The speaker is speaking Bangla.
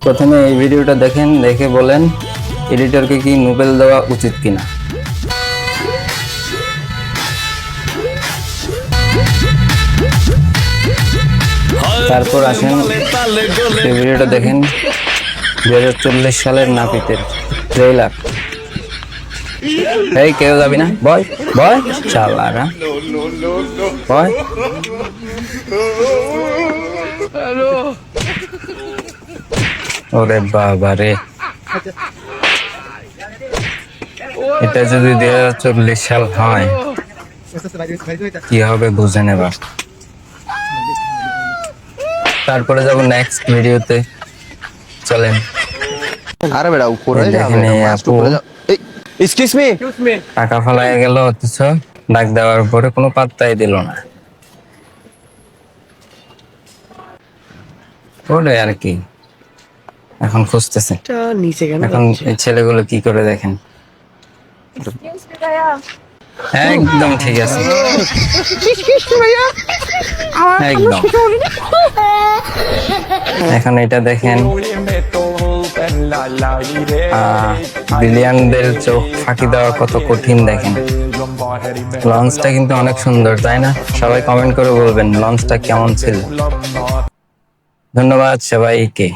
প্রথমে এই ভিডিওটা দেখেন, দেখে বলেন এডিটরকে কি নোবেল দেওয়া উচিত কিনা। তারপর আসেন এই ভিডিওটা দেখেন 2040 সালের নাপিতের ট্রেইলার। এই কেউ যাবি না, বয় বয় চালারা বয়। ওরে বাবা রে, এটা যদি 2040 সাল হয় কি হবে বুঝে নেবা। তারপরে যাব নেক্সট ভিডিওতে, চলেন। আরে বেটা উপরে দেখেন এই আপু এক্সকিউজ মি টাকা ফালায় গেল, অথচ ডাক দেওয়ার পরে কোনো পাত্তাই দিল না। ওরে আর কি, এখন খুঁজতেছে। নিচে কেন এখন এই ছেলেগুলো কি করে দেখেন। একদম ঠিক আছে, একদম। এখন এটা দেখেন, বিলিয়নদের চোখ ফাঁকি দেওয়া কত কঠিন। দেখেন লঞ্চটা কিন্তু অনেক সুন্দর, তাই না? সবাই কমেন্ট করে বলবেন লঞ্চটা কেমন ছিল। ধন্যবাদ সবাইকে।